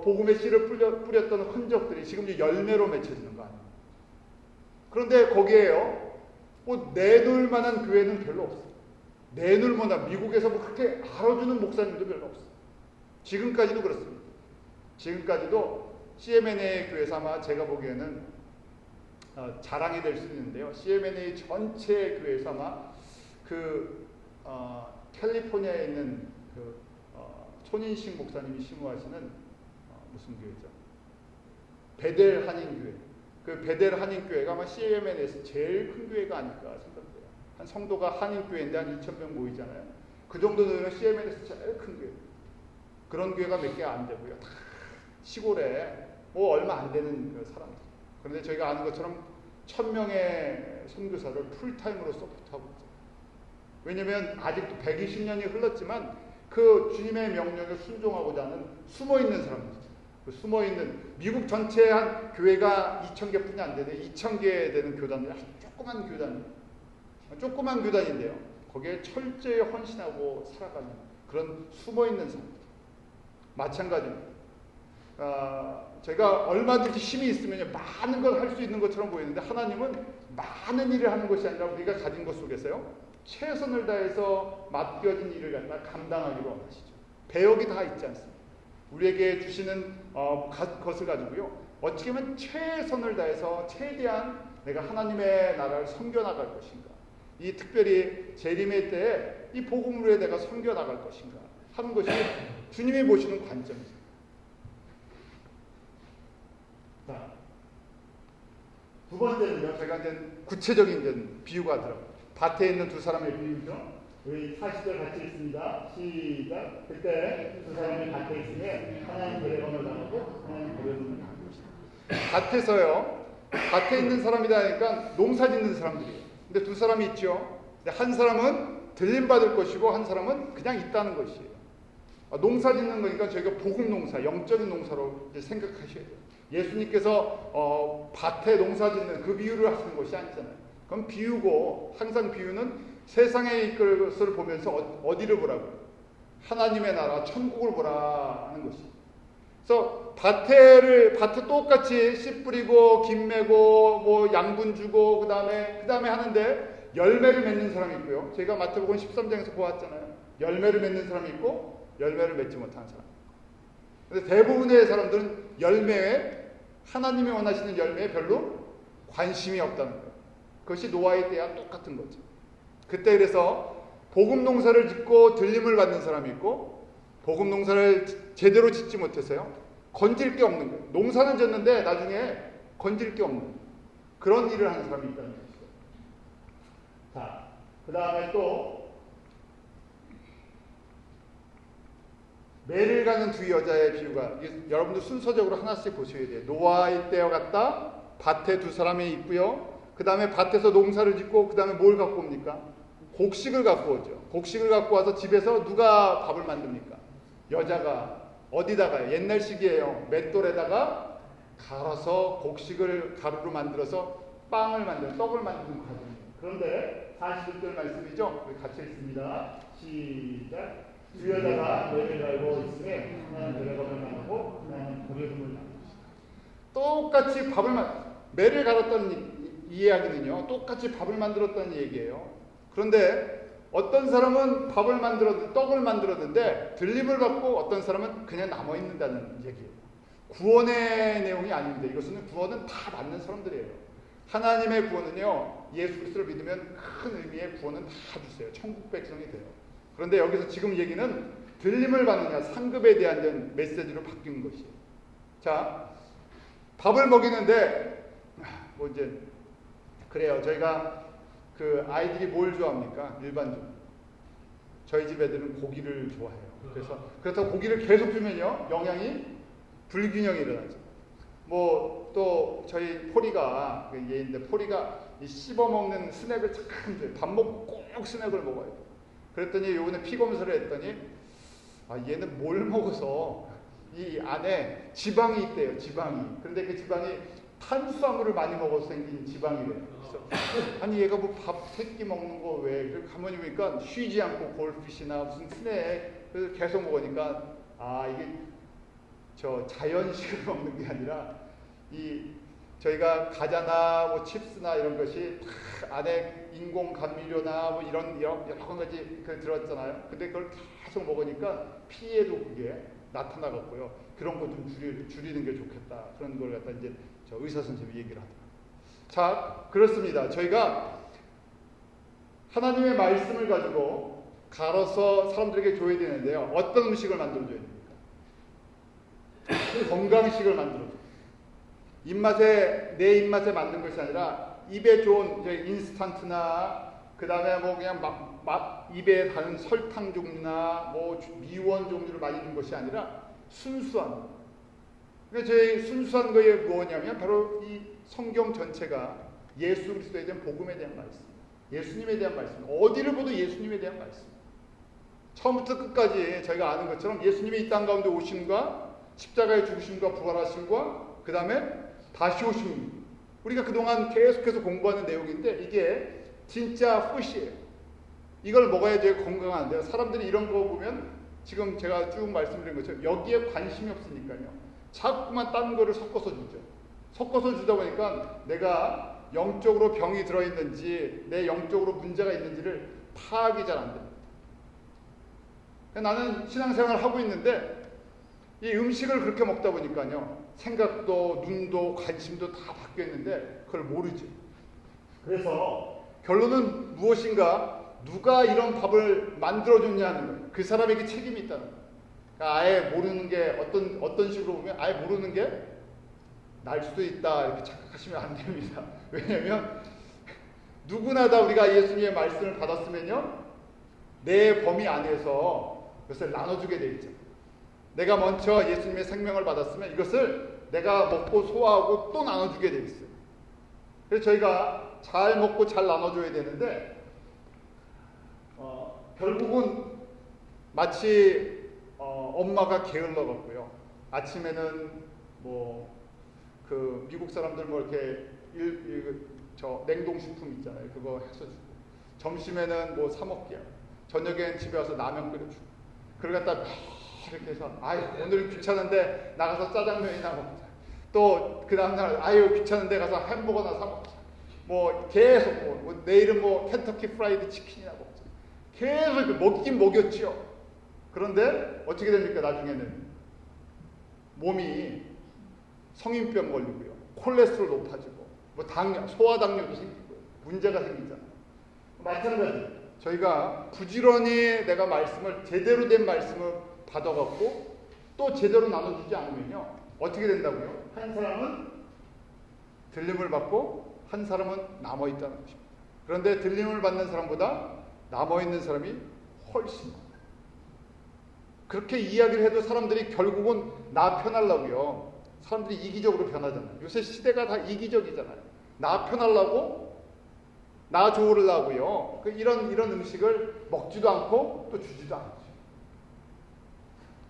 복음의 씨를 뿌렸던 흔적들이 지금 이제 열매로 맺혀지는 거 아니에요. 그런데 거기에요, 내놓을 만한 교회는 별로 없어요. 내놓을 만한, 미국에서 그렇게 알아주는 목사님도 별로 없어요. 지금까지도 그렇습니다. 지금까지도 CMNA 교회에서 아마 제가 보기에는 자랑이 될 수 있는데요. CMNA 전체 교회에서 아마 캘리포니아에 있는 손인식 목사님이 심우하시는 무슨 교회죠? 베델 한인교회. 그 베델 한인교회가 아마 CMN에서 제일 큰 교회가 아닐까 생각돼요. 한 성도가 한인교회인데 한 2,000명 모이잖아요. 그 정도 되면 CMN에서 제일 큰 교회. 그런 교회가 몇 개 안 되고요. 다 시골에 얼마 안 되는 그 사람들. 그런데 저희가 아는 것처럼 1000명의 선교사를 풀타임으로 서포트하고 있어요. 왜냐하면 아직도 120년이 흘렀지만 그 주님의 명령에 순종하고자 하는 숨어있는 사람들, 그 숨어있는 미국 전체 한 교회가 2000개뿐이 안 되는데 2000개 되는 교단이 아주 조그만 교단인데요. 거기에 철저히 헌신하고 살아가는 그런 숨어있는 사람들. 마찬가지입니다. 제가 얼마든지 힘이 있으면 많은 걸 할 수 있는 것처럼 보이는데 하나님은 많은 일을 하는 것이 아니라 우리가 가진 것 속에서요. 최선을 다해서 맡겨진 일을 갖다 감당하기로 원하시죠. 배역이 다 있지 않습니까? 우리에게 주시는 것을 가지고요. 어떻게 하면 최선을 다해서 최대한 내가 하나님의 나라를 섬겨나갈 것인가. 이 특별히 재림의 때에 이 복음으로 해 내가 섬겨나갈 것인가 하는 것이 주님이 보시는 관점입니다. 자, 두 번째는요. 제가 이제 구체적인 이제 비유가 들어가요. 밭에 있는 두 사람의 비유죠. 우리 40절 같이 읽습니다. 시작. 그때 두 사람이 밭에 있으면 하나님 고래검을 당하고 하나님 고래검을 당한 것이다. 밭에서요. 밭에 있는 사람이다 하니까 농사 짓는 사람들이에요. 근데 두 사람이 있죠. 근데 한 사람은 들림받을 것이고 한 사람은 그냥 있다는 것이에요. 농사 짓는 거니까 저희가 복음 농사, 영적인 농사로 이제 생각하셔야 돼요. 예수님께서 밭에 농사 짓는 그 비유를 하시는 것이 아니잖아요. 그럼 비유고 항상 비유는 세상의 것을 보면서 어디를 보라고요? 하나님의 나라, 천국을 보라 하는 것이죠. 그래서 밭에 똑같이 씨 뿌리고 김 매고 뭐 양분 주고 그다음에 하는데 열매를 맺는 사람이 있고요. 제가 마태복음 13장에서 보았잖아요. 열매를 맺는 사람이 있고 열매를 맺지 못하는 사람. 그런데 대부분의 사람들은 열매에 하나님이 원하시는 열매에 별로 관심이 없다는 거예요. 그것이 노아의 때와 똑같은 거죠. 그때 그래서 복음 농사를 짓고 들림을 받는 사람이 있고 복음 농사를 제대로 짓지 못해서요. 건질 게 없는 거예요. 농사는 졌는데 나중에 건질 게 없는 그런 일을 하는 사람이 있다는 것이죠. 자, 그 다음에 또 매를 가는 두 여자의 비유가 여러분들 순서적으로 하나씩 보셔야 돼요. 노아의 때와 같다. 밭에 두 사람이 있고요. 그 다음에 밭에서 농사를 짓고 그 다음에 뭘 갖고 옵니까? 곡식을 갖고 오죠. 곡식을 갖고 와서 집에서 누가 밥을 만듭니까? 여자가 어디다가요? 옛날식이에요. 맷돌에다가 갈아서 곡식을 가루로 만들어서 빵을 만드는 떡을 만드는 과정이에요. 그런데 41절 말씀이죠. 우리 같이 읽습니다. 시작. 두 여자가 매를 갈고 있으면 하나는 고래검을 만들고 하나는 고래금을 만들고 똑같이 매를 갈았다는 이 이야기는요. 똑같이 밥을 만들었다는 얘기예요. 그런데 어떤 사람은 떡을 만들었는데 들림을 받고 어떤 사람은 그냥 남아있는다는 얘기예요. 구원의 내용이 아닙니다. 구원은 다 받는 사람들이에요. 하나님의 구원은요. 예수 그리스도를 믿으면 큰 의미의 구원은 다 주세요. 천국 백성이 돼요. 그런데 여기서 지금 얘기는 들림을 받느냐 상급에 대한 메시지로 바뀐 것이에요. 자, 밥을 먹이는데 그래요. 저희가 그 아이들이 뭘 좋아합니까? 일반적으로 저희 집 애들은 고기를 좋아해요. 그래서 고기를 계속 주면요 영양이 불균형이 일어나죠. 뭐 또 저희 포리가 얘인데 포리가 씹어 먹는 스낵을 참 좋아해요. 밥 먹고 꼭 스낵을 먹어야 돼요. 그랬더니 요번에 피 검사를 했더니 얘는 뭘 먹어서 이 안에 지방이 있대요. 그런데 그 지방이 탄수화물을 많이 먹어서 생긴 지방이래요. 그래서 아니 얘가 뭐 밥 3끼 먹는 거 왜? 그래서 가만히 보니까 쉬지 않고 골피시나 무슨 스낵 그래서 계속 먹으니까 이게 자연식을 먹는 게 아니라 저희가 과자나 뭐 칩스나 이런 것이 다 안에 인공 감미료나 뭐 이런 여러 가지 들었잖아요. 근데 그걸 계속 먹으니까 피에도 그게 나타나갔고요. 그런 거 좀 줄이는 게 좋겠다. 그런 걸 갖다 이제 의사 선생님이 얘기를 하더라고요. 자, 그렇습니다. 저희가 하나님의 말씀을 가지고 갈아서 사람들에게 줘야 되는데요. 어떤 음식을 만들어줘야 됩니까? 건강식을 만들어줘요. 내 입맛에 맞는 것이 아니라 입에 좋은 인스턴트나 그 다음에 뭐 그냥 입에 닿는 설탕 종류나 뭐 미원 종류를 많이 준 것이 아니라 순수한. 그러니까 저희 순수한 거에 뭐냐면 바로 이 성경 전체가 예수 그리스도에 대한 복음에 대한 말씀, 예수님에 대한 말씀, 어디를 보도 예수님에 대한 말씀. 처음부터 끝까지 저희가 아는 것처럼 예수님이 이 땅 가운데 오심과 십자가의 죽으심과 부활하심과 그 다음에 다시 오심, 우리가 그동안 계속해서 공부하는 내용인데 이게 진짜 푸시예요. 이걸 먹어야 되게 건강한데요. 사람들이 이런 거 보면 지금 제가 쭉 말씀드린 것처럼 여기에 관심이 없으니까요. 자꾸만 딴 거를 섞어서 주죠. 섞어서 주다 보니까 내가 영적으로 병이 들어있는지 내 영적으로 문제가 있는지를 파악이 잘 안 됩니다. 나는 신앙생활을 하고 있는데 이 음식을 그렇게 먹다 보니까요. 생각도 눈도 관심도 다 바뀌어 있는데 그걸 모르지. 그래서 결론은 무엇인가? 누가 이런 밥을 만들어줬냐는 거예요. 그 사람에게 책임이 있다는 거예요. 그러니까 아예 모르는 게 어떤 식으로 보면 아예 모르는 게 날 수도 있다 이렇게 착각하시면 안 됩니다. 왜냐하면 누구나 다 우리가 예수님의 말씀을 받았으면요. 내 범위 안에서 그것을 나눠주게 돼 있죠. 내가 먼저 예수님의 생명을 받았으면 이것을 내가 먹고 소화하고 또 나눠주게 돼 있어요. 그래서 저희가 잘 먹고 잘 나눠줘야 되는데 결국은 마치 엄마가 게을러갖고요. 아침에는 뭐 그 미국 사람들 뭐 이렇게 저 냉동식품 있잖아요. 그거 해서 주고 점심에는 뭐 사 먹기야. 저녁엔 집에 와서 라면 끓여주고. 그걸 갖다 이렇게 해서 아유 오늘 귀찮은데 나가서 짜장면이나 먹자. 또 그 다음날 아유 귀찮은데 가서 햄버거나 사 먹자. 뭐 계속 뭐 내일은 뭐 켄터키 프라이드 치킨이나 먹자. 계속 먹긴 먹였지요. 그런데 어떻게 됩니까? 나중에는 몸이 성인병 걸리고요. 콜레스테롤 높아지고 뭐 당뇨, 소화당뇨도 생기고 문제가 생기잖아요. 마찬가지. 저희가 부지런히 내가 말씀을 제대로 된 말씀을 받아갖고 또 제대로 나눠주지 않으면요. 어떻게 된다고요? 한 사람은 들림을 받고 한 사람은 남아있다는 것입니다. 그런데 들림을 받는 사람보다 남아있는 사람이 훨씬 많아요. 그렇게 이야기를 해도 사람들이 결국은 나 편하려고요. 사람들이 이기적으로 변하잖아요. 요새 시대가 다 이기적이잖아요. 나 편하려고 나 좋으려고요. 이런 음식을 먹지도 않고 또 주지도 않죠.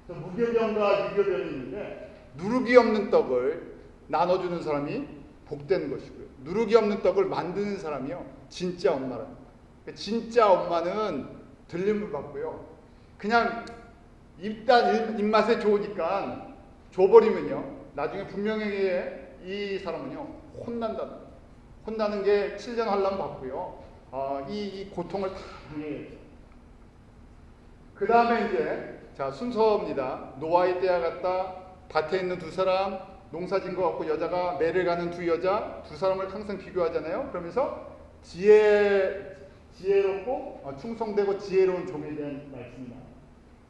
무교병과 유교병이 있는데 누룩이 없는 떡을 나눠주는 사람이 복되는 것이고요. 누룩이 없는 떡을 만드는 사람이요. 진짜 엄마랍니다. 진짜 엄마는 들림을 받고요. 그냥 일단 입맛에 좋으니까 줘버리면요. 나중에 분명히 이 사람은요. 혼나는 게 7년 환란 받고요. 이 고통을 다 당해야죠. 그 다음에 이제 자 순서입니다. 노아의 때와 같다. 밭에 있는 두 사람, 농사진 것 같고 여자가 매를 가는 두 여자, 두 사람을 항상 비교하잖아요. 그러면서 지혜롭고 충성되고 지혜로운 종에 대한 말씀입니다.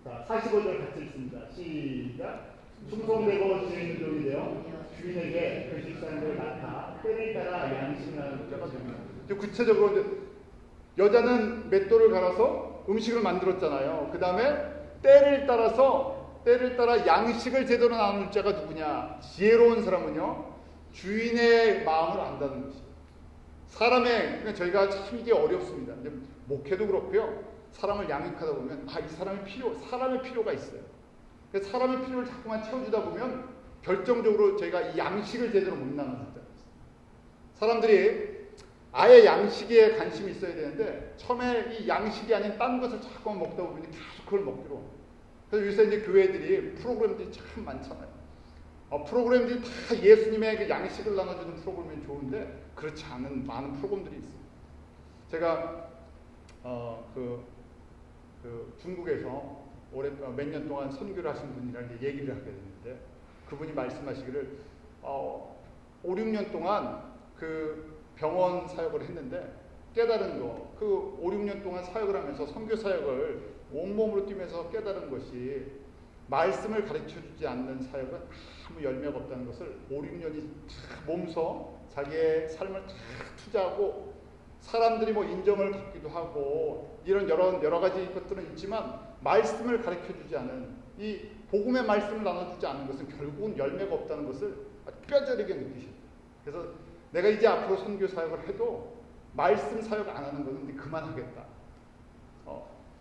자 45절 같이 읽습니다. 시작. 충성되고 지혜 있는 종이 되어 주인에게 그 식사를 맡아 때를 따라 양식을 하는 자가 됩니다. 구체적으로 여자는 맷돌을 갈아서 음식을 만들었잖아요. 그 다음에 때를 따라 양식을 제대로 나눌 자가 누구냐? 지혜로운 사람은요. 주인의 마음을 안다는 것이에요. 그러니까 저희가 참 이게 어렵습니다. 이제 목회도 그렇고요. 사람을 양육하다 보면 이 사람의 필요가 있어요. 사람의 필요를 자꾸만 채워주다 보면 결정적으로 저희가 이 양식을 제대로 못 나눠준다. 사람들이 아예 양식에 관심이 있어야 되는데 처음에 이 양식이 아닌 딴 것을 자꾸만 먹다 보면 계속 그걸 먹기로. 그래서 요새 이제 교회들이 프로그램들이 참 많잖아요. 프로그램들이 다 예수님의 그 양식을 나눠주는 프로그램이 좋은데 그렇지 않은 많은 프로그램들이 있어요. 제가 중국에서 몇 년 동안 선교를 하신 분이랑 얘기를 하게 됐는데 그분이 말씀하시기를 5, 6년 동안 그 병원 사역을 했는데 깨달은 거, 그 5, 6년 동안 사역을 하면서 선교 사역을 온몸으로 뛰면서 깨달은 것이 말씀을 가르쳐주지 않는 사역은 아무 열매가 없다는 것을 5, 6년이 몸소 자기의 삶을 다 투자하고 사람들이 뭐 인정을 받기도 하고 이런 여러 가지 것들은 있지만 말씀을 가르쳐주지 않은 이 복음의 말씀을 나눠주지 않는 것은 결국은 열매가 없다는 것을 뼈저리게 느끼십니다. 그래서 내가 이제 앞으로 선교 사역을 해도 말씀 사역 안 하는 거는 그만하겠다.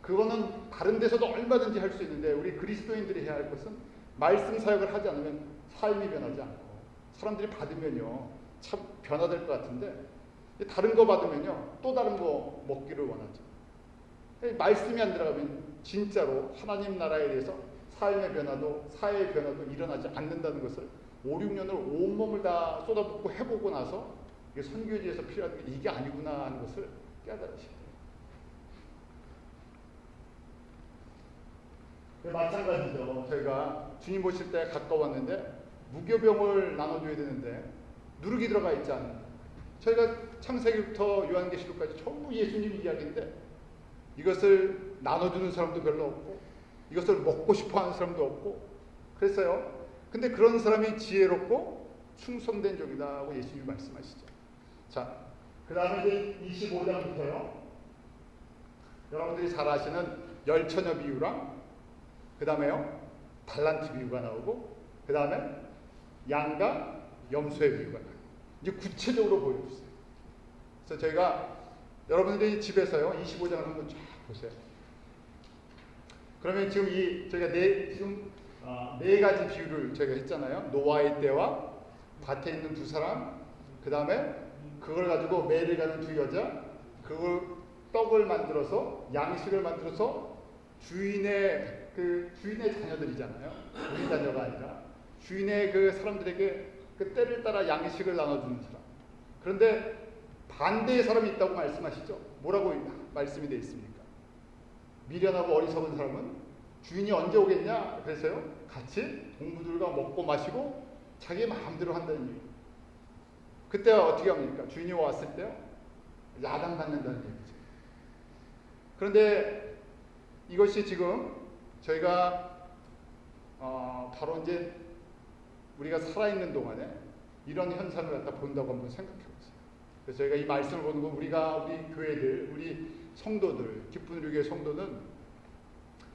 그거는 다른 데서도 얼마든지 할 수 있는데 우리 그리스도인들이 해야 할 것은 말씀 사역을 하지 않으면 삶이 변하지 않고 사람들이 받으면요 참 변화될 것 같은데 다른 거 받으면요 또 다른 거 먹기를 원하죠. 말씀이 안 들어가면 진짜로 하나님 나라에 대해서 삶의 변화도 사회의 변화도 일어나지 않는다는 것을 5, 6년을 온몸을 다 쏟아붓고 해보고 나서 이게 선교지에서 필요한 게 이게 아니구나 하는 것을 깨달으시죠. 마찬가지죠. 저희가 주님 보실 때 가까웠는데 무교병을 나눠줘야 되는데 누룩이 들어가 있지 않는 저희가 창세기부터 요한계시록까지 전부 예수님 이야기인데 이것을 나눠주는 사람도 별로 없고 이것을 먹고 싶어하는 사람도 없고 그랬어요. 근데 그런 사람이 지혜롭고 충성된 종이다 하고 예수님이 말씀하시죠. 자, 그 다음에 이제 25장부터요. 여러분들이 잘 아시는 열처녀 비유랑 그 다음에요 달란트 비유가 나오고 그 다음에 양과 염소의 비유가 나와요. 이제 구체적으로 보여줬어요. 그래서 저희가 여러분들이 집에서요 25장을 한번 쫙 보세요. 그러면 지금 저희가 네 가지 비유를 저희가 했잖아요. 노아의 때와 밭에 있는 두 사람, 그 다음에 그걸 가지고 매를 가는 두 여자, 그걸 떡을 만들어서 양식을 만들어서 주인의 자녀들이잖아요. 우리 자녀가 아니라 주인의 그 사람들에게 그 때를 따라 양식을 나눠주는 사람. 그런데 반대의 사람이 있다고 말씀하시죠. 뭐라고 말씀이 되어 있습니까? 미련하고 어리석은 사람은 주인이 언제 오겠냐? 그래서요 같이 동무들과 먹고 마시고 자기 마음대로 한다는 얘기예요. 그때 어떻게 합니까? 주인이 왔을 때요 야단받는다는 얘기죠. 그런데 이것이 지금 저희가 바로 이제 우리가 살아있는 동안에 이런 현상을 갖다 본다고 한번 생각해 보세요. 그래서 저희가 이 말씀을 보는 건 우리 교회들, 우리 성도들, 기쁜 우리 교회 성도는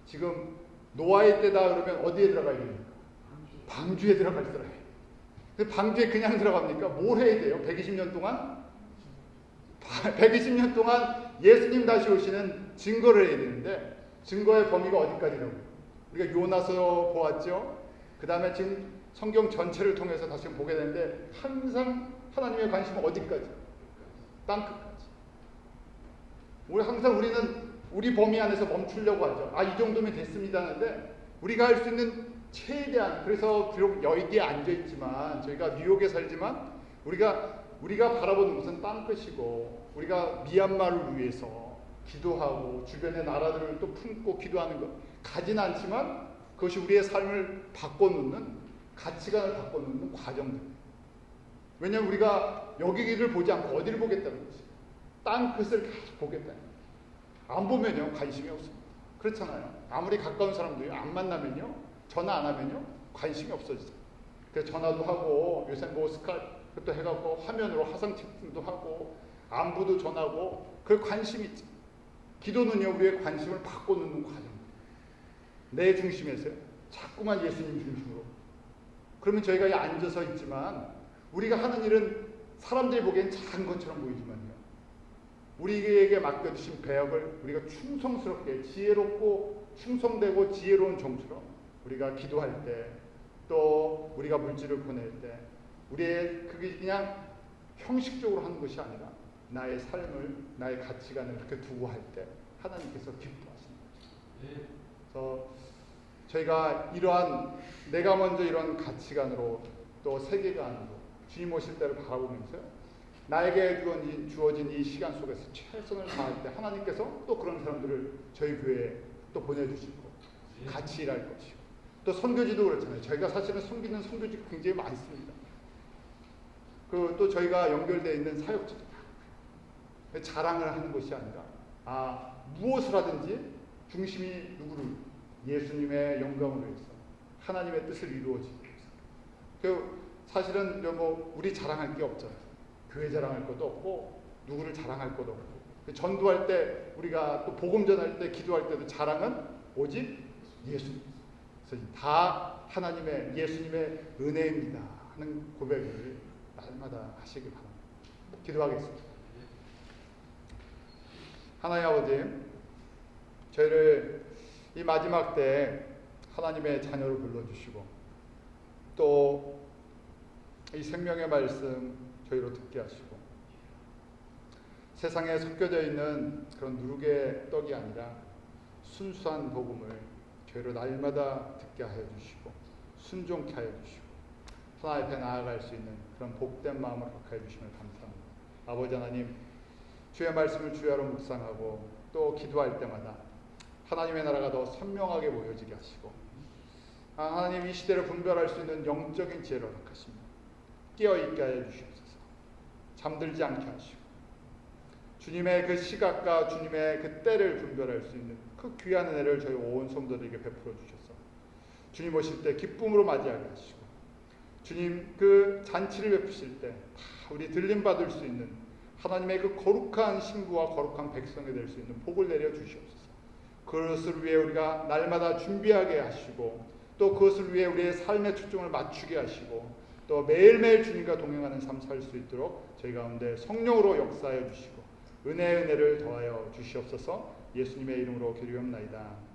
지금 노아의 때다 그러면 어디에 들어가야 됩니까? 방주에 들어갈 거라 해요. 근데 방주에 그냥 들어갑니까? 뭘 해야 돼요? 120년 동안? 120년 동안 예수님 다시 오시는 증거를 해야 되는데 증거의 범위가 어디까지라고요? 우리가 요나서 보았죠? 그 다음에 지금 성경 전체를 통해서 다시 보게 되는데 항상 하나님의 관심은 어디까지? 땅끝까지. 우리는 우리 범위 안에서 멈추려고 하죠. 이 정도면 됐습니다 하는데 우리가 할 수 있는 최대한 그래서 비록 여기에 앉아있지만 저희가 뉴욕에 살지만 우리가 바라보는 것은 땅끝이고 우리가 미얀마를 위해서 기도하고 주변의 나라들을 또 품고 기도하는 것 가진 않지만 그것이 우리의 삶을 바꿔놓는 가치관을 바꿔놓는 과정들. 왜냐하면 우리가 여기를 보지 않고 어디를 보겠다는 것이 땅끝을 계속 보겠다는 거예요. 안 보면요 관심이 없습니다. 그렇잖아요. 아무리 가까운 사람도요 안 만나면요 전화 안 하면요 관심이 없어지죠. 그래서 전화도 하고 요새 뭐 스카이프도 해갖고 화면으로 화상 채팅도 하고 안부도 전하고 그 관심이 있죠. 기도는요 우리의 관심을 바꿔놓는 과정. 내 중심에서요 자꾸만 예수님 중심으로. 그러면 저희가 앉아서 있지만 우리가 하는 일은 사람들이 보기엔 작은 것처럼 보이지만요. 우리에게 맡겨주신 배역을 우리가 충성스럽게 지혜롭고 충성되고 지혜로운 종처럼 우리가 기도할 때 또 우리가 물질을 보낼 때 우리의 그게 그냥 형식적으로 하는 것이 아니라 나의 삶을 나의 가치관을 그렇게 두고 할 때 하나님께서 기뻐하십니다. 그래서 저희가 내가 먼저 이런 가치관으로 또 세계관으로 주님 오실 때를 바라보면서요. 나에게 주어진 이 시간 속에서 최선을 다할 때 하나님께서 또 그런 사람들을 저희 교회에 또 보내주시고 같이 일할 것이고 또 선교지도 그렇잖아요. 저희가 사실은 섬기는 선교지 굉장히 많습니다. 또 저희가 연결되어 있는 사역지도 자랑을 하는 것이 아니라 무엇을 하든지 중심이 누구를 예수님의 영광을 위해서 하나님의 뜻을 이루어지기 위해서. 사실은 우리 자랑할 게 없잖아요. 교회 자랑할 것도 없고 누구를 자랑할 것도 없고 전도할 때 우리가 또 복음 전할 때 기도할 때도 자랑은 오직 예수님. 그래서 다 하나님의 예수님의 은혜입니다 하는 고백을 날마다 하시기 바랍니다. 기도하겠습니다. 하나님 아버지, 저희를 이 마지막 때 하나님의 자녀로 불러주시고 또 이 생명의 말씀 저희로 듣게 하시고 세상에 섞여져 있는 그런 누룩의 떡이 아니라 순수한 복음을 저희로 날마다 듣게 하여 주시고 순종케 하여 주시고 하나님 앞에 나아갈 수 있는 그런 복된 마음을 갖게 해 주시면 감사합니다. 아버지 하나님, 주의 말씀을 주야로 묵상하고 또 기도할 때마다 하나님의 나라가 더 선명하게 보여지게 하시고 하나님 이 시대를 분별할 수 있는 영적인 지혜를 허락하십니다. 깨어있게 하여 주시옵소서. 잠들지 않게 하시고 주님의 그 시각과 주님의 그 때를 분별할 수 있는 그 귀한 은혜를 저희 온 성도들에게 베풀어 주셔서 주님 오실 때 기쁨으로 맞이하게 하시고 주님 그 잔치를 베푸실 때 다 우리 들림받을 수 있는 하나님의 그 거룩한 신부와 거룩한 백성이 될 수 있는 복을 내려 주시옵소서. 그것을 위해 우리가 날마다 준비하게 하시고 또 그것을 위해 우리의 삶의 초점을 맞추게 하시고 또 매일매일 주님과 동행하는 삶 살 수 있도록 저희 가운데 성령으로 역사하여 주시고 은혜를 더하여 주시옵소서. 예수님의 이름으로 기도하옵나이다.